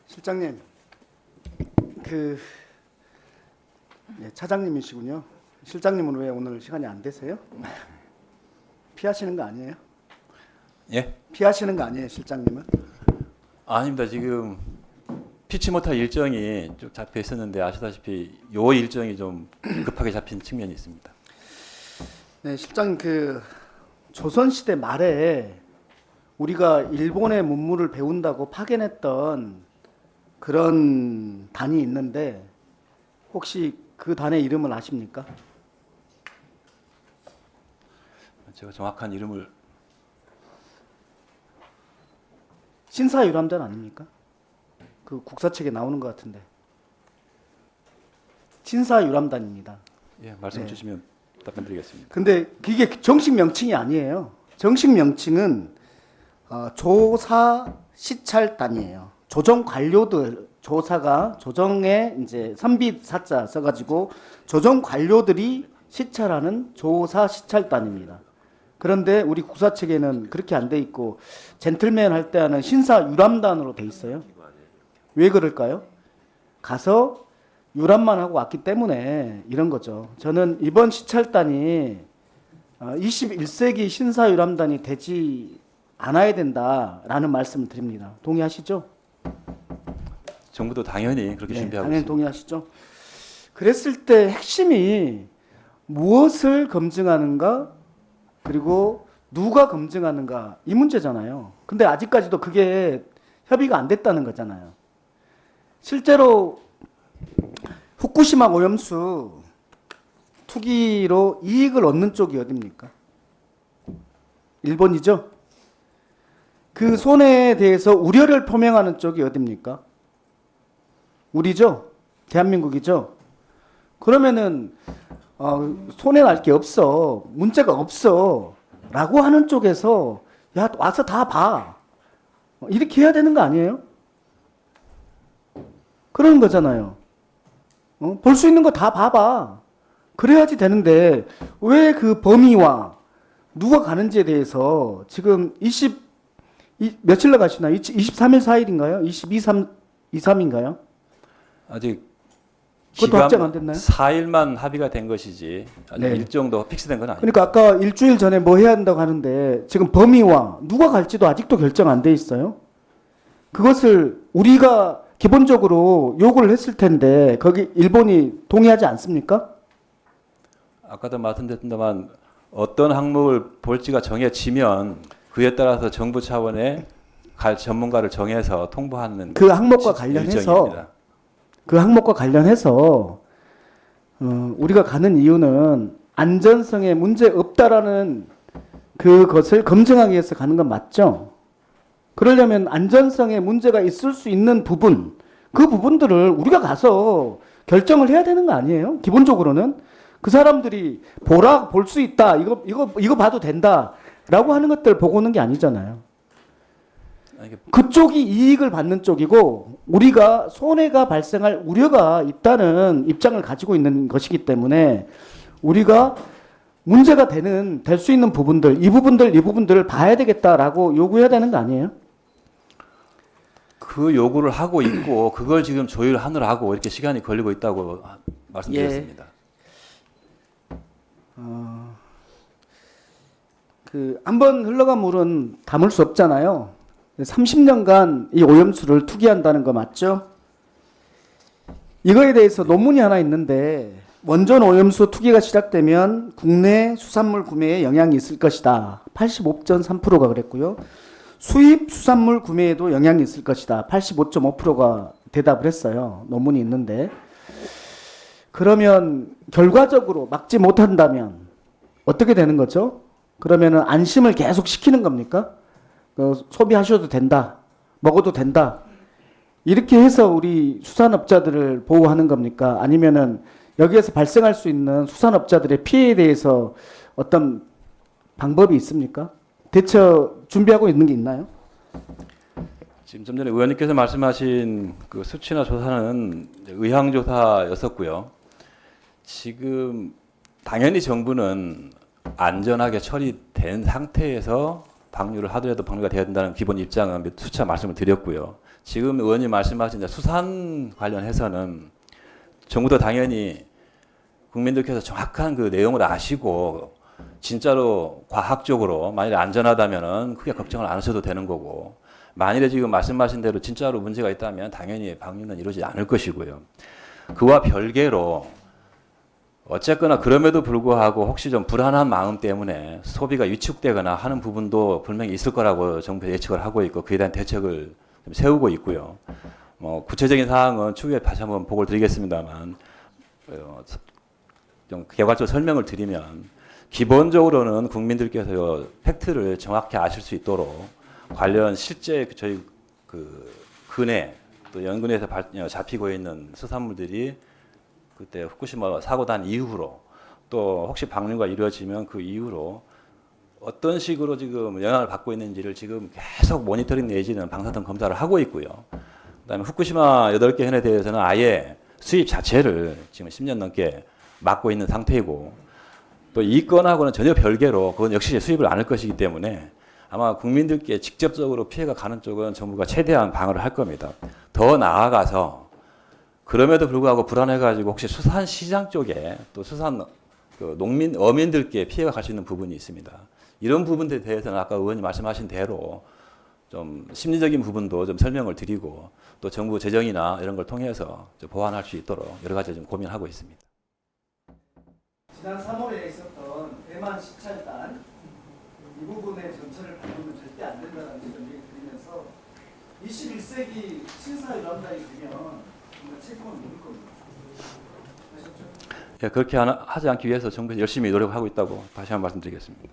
실장님, 차장님이시군요. 실장님은 왜 오늘 시간이 안 되세요? 피하시는 거 아니에요? 예? 피하시는 거 아니에요, 실장님은? 아닙니다. 지금 피치 못할 일정이 쭉 잡혀 있었는데 아시다시피 요 일정이 좀 급하게 잡힌 측면이 있습니다. 네, 실장님 조선시대 말에 우리가 일본의 문물을 배운다고 파견했던 그런 단이 있는데 혹시 그 단의 이름을 아십니까? 제가 정확한 이름을 신사유람단 아닙니까? 그 국사책에 나오는 것 같은데. 신사유람단입니다. 예, 말씀 네. 주시면 답변드리겠습니다. 근데 그게 정식 명칭이 아니에요. 정식 명칭은 조사 시찰단이에요. 조정 관료들, 조사가 조정에 이제 선비 사자 써가지고 조정 관료들이 시찰하는 조사 시찰단입니다. 그런데 우리 국사책에는 그렇게 안 돼 있고 젠틀맨 할 때 하는 신사 유람단으로 돼 있어요. 왜 그럴까요? 가서 유람만 하고 왔기 때문에 이런 거죠. 저는 이번 시찰단이 21세기 신사 유람단이 되지 않아야 된다라는 말씀을 드립니다. 동의하시죠? 정부도 당연히 그렇게 네, 준비하고 당연히 있습니다. 동의하시죠? 그랬을 때 핵심이 무엇을 검증하는가 그리고 누가 검증하는가 이 문제잖아요. 근데 아직까지도 그게 협의가 안 됐다는 거잖아요. 실제로 후쿠시마 오염수 투기로 이익을 얻는 쪽이 어딥니까? 일본이죠. 그 손해에 대해서 우려를 표명하는 쪽이 어딥니까? 우리죠. 대한민국이죠. 그러면은 손해 날 게 없어, 문제가 없어 라고 하는 쪽에서 야 와서 다 봐, 이렇게 해야 되는 거 아니에요? 그러는 거잖아요. 볼 수 있는 거 다 봐봐. 그래야지 되는데 왜 그 범위와 누가 가는지에 대해서 지금 며칠로 가시나요? 23일 4일인가요? 23인가요? 아직 그것도 확정 안 됐나요? 4일만 합의가 된 것이지 아직 네. 일정도 픽스된 건 아닙니다. 그러니까 아까 일주일 전에 뭐 해야 한다고 하는데 지금 범위와 누가 갈지도 아직도 결정 안 돼 있어요. 그것을 우리가 기본적으로 요구를 했을 텐데 거기 일본이 동의하지 않습니까? 아까도 말씀드렸습니다만 어떤 항목을 볼지가 정해지면 그에 따라서 정부 차원의 전문가를 정해서 통보하는 그 항목과 관련해서 일정입니다. 우리가 가는 이유는 안전성에 문제 없다라는 그것을 검증하기 위해서 가는 건 맞죠? 그러려면 안전성에 문제가 있을 수 있는 부분, 그 부분들을 우리가 가서 결정을 해야 되는 거 아니에요? 기본적으로는 그 사람들이 볼 수 있다, 이거 봐도 된다라고 하는 것들 보고 오는 게 아니잖아요. 그쪽이 이익을 받는 쪽이고 우리가 손해가 발생할 우려가 있다는 입장을 가지고 있는 것이기 때문에 우리가 문제가 될 수 있는 부분들, 이 부분들을 봐야 되겠다라고 요구해야 되는 거 아니에요? 그 요구를 하고 있고 그걸 지금 조율하느라고 이렇게 시간이 걸리고 있다고 말씀드렸습니다. 한번 흘러간 물은 담을 수 없잖아요. 30년간 이 오염수를 투기한다는 거 맞죠? 이거에 대해서 논문이 하나 있는데 원전 오염수 투기가 시작되면 국내 수산물 구매에 영향이 있을 것이다. 85.3%가 그랬고요. 수입 수산물 구매에도 영향이 있을 것이다. 85.5%가 대답을 했어요. 논문이 있는데. 그러면 결과적으로 막지 못한다면 어떻게 되는 거죠? 그러면은 안심을 계속 시키는 겁니까? 소비하셔도 된다. 먹어도 된다. 이렇게 해서 우리 수산업자들을 보호하는 겁니까? 아니면은 여기에서 발생할 수 있는 수산업자들의 피해에 대해서 어떤 방법이 있습니까? 대처 준비하고 있는 게 있나요? 지금 좀 전에 의원님께서 말씀하신 그 수치나 조사는 의향조사였었고요. 지금 당연히 정부는 안전하게 처리된 상태에서 방류를 하더라도 방류가 되어야 된다는 기본 입장은 수차 말씀을 드렸고요. 지금 의원님 말씀하신 이제 수산 관련해서는 정부도 당연히 국민들께서 정확한 그 내용을 아시고 진짜로 과학적으로 만일에 안전하다면은 크게 걱정을 안 하셔도 되는 거고, 만일에 지금 말씀하신 대로 진짜로 문제가 있다면 당연히 방류는 이루어지지 않을 것이고요. 그와 별개로 어쨌거나 그럼에도 불구하고 혹시 좀 불안한 마음 때문에 소비가 위축되거나 하는 부분도 분명히 있을 거라고 정부에서 예측을 하고 있고, 그에 대한 대책을 좀 세우고 있고요. 뭐 구체적인 사항은 추후에 다시 한번 보고를 드리겠습니다만, 좀 개괄적으로 설명을 드리면, 기본적으로는 국민들께서 팩트를 정확히 아실 수 있도록 관련 실제 저희 그 근해 또 연근해에서 잡히고 있는 수산물들이 그때 후쿠시마 사고 난 이후로, 또 혹시 방류가 이루어지면 그 이후로 어떤 식으로 지금 영향을 받고 있는지를 지금 계속 모니터링 내지는 방사능 검사를 하고 있고요. 그다음에 후쿠시마 8개 현에 대해서는 아예 수입 자체를 지금 10년 넘게 막고 있는 상태이고, 또 이 건하고는 전혀 별개로 그건 역시 수입을 안 할 것이기 때문에 아마 국민들께 직접적으로 피해가 가는 쪽은 정부가 최대한 방어를 할 겁니다. 더 나아가서 그럼에도 불구하고 불안해가지고 혹시 수산 시장 쪽에 또 수산 그 농민 어민들께 피해가 갈 수 있는 부분이 있습니다. 이런 부분들에 대해서는 아까 의원님 말씀하신 대로 좀 심리적인 부분도 좀 설명을 드리고, 또 정부 재정이나 이런 걸 통해서 좀 보완할 수 있도록 여러 가지 좀 고민하고 있습니다. 지난 3월에 있었던 대만 시찰단 이 부분의 정책을 바꾸면 절대 안 된다는 지금 얘기 드리면서 21세기 신사유람단이 되면 정말 책임을 묻을 겁니다. 아셨죠? 예, 그렇게 하지 않기 위해서 정부에서 열심히 노력하고 있다고 다시 한번 말씀드리겠습니다.